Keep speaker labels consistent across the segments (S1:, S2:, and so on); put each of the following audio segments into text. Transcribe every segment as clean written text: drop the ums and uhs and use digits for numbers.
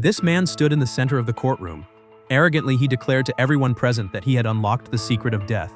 S1: This man stood in the center of the courtroom. Arrogantly, he declared to everyone present that he had unlocked the secret of death.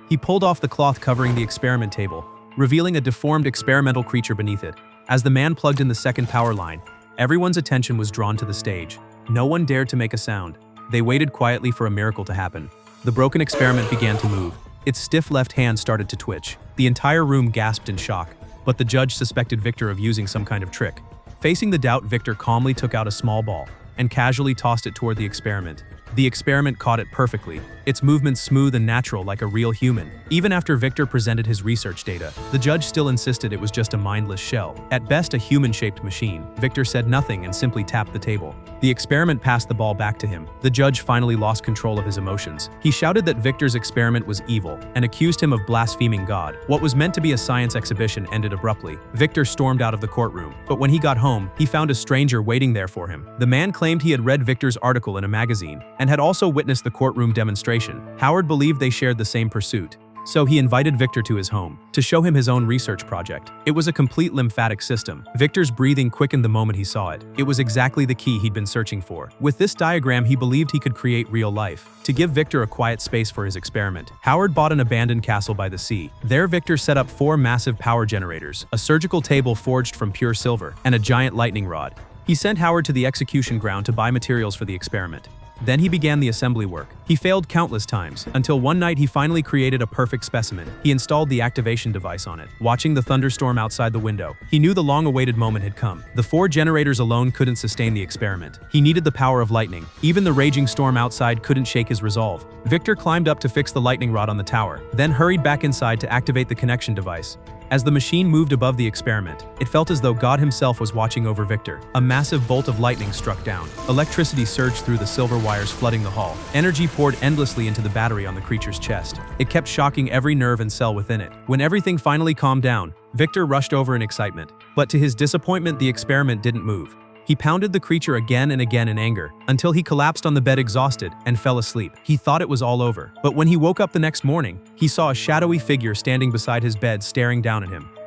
S1: He pulled off the cloth covering the experiment table, revealing a deformed experimental creature beneath it. As the man plugged in the second power line, everyone's attention was drawn to the stage. No one dared to make a sound. They waited quietly for a miracle to happen. The broken experiment began to move. Its stiff left hand started to twitch. The entire room gasped in shock, but the judge suspected Victor of using some kind of trick. Facing the doubt, Victor calmly took out a small ball and casually tossed it toward the experiment. The experiment caught it perfectly, its movements smooth and natural like a real human. Even after Victor presented his research data, the judge still insisted it was just a mindless shell. At best, a human-shaped machine. Victor said nothing and simply tapped the table. The experiment passed the ball back to him. The judge finally lost control of his emotions. He shouted that Victor's experiment was evil and accused him of blaspheming God. What was meant to be a science exhibition ended abruptly. Victor stormed out of the courtroom, but when he got home, he found a stranger waiting there for him. The man claimed he had read Victor's article in a magazine and had also witnessed the courtroom demonstration. Howard believed they shared the same pursuit, so he invited Victor to his home to show him his own research project. It was a complete lymphatic system. Victor's breathing quickened the moment he saw it. It was exactly the key he'd been searching for. With this diagram, he believed he could create real life. To give Victor a quiet space for his experiment, Howard bought an abandoned castle by the sea. There, Victor set up 4 massive power generators, a surgical table forged from pure silver, and a giant lightning rod. He sent Howard to the execution ground to buy materials for the experiment. Then he began the assembly work. He failed countless times, until one night he finally created a perfect specimen. He installed the activation device on it. Watching the thunderstorm outside the window, he knew the long-awaited moment had come. The 4 generators alone couldn't sustain the experiment. He needed the power of lightning. Even the raging storm outside couldn't shake his resolve. Victor climbed up to fix the lightning rod on the tower, then hurried back inside to activate the connection device. As the machine moved above the experiment, it felt as though God himself was watching over Victor. A massive bolt of lightning struck down. Electricity surged through the silver wires flooding the hall. Energy poured endlessly into the battery on the creature's chest. It kept shocking every nerve and cell within it. When everything finally calmed down, Victor rushed over in excitement. But to his disappointment, the experiment didn't move. He pounded the creature again and again in anger, until he collapsed on the bed exhausted and fell asleep. He thought it was all over. But when he woke up the next morning, he saw a shadowy figure standing beside his bed staring down at him.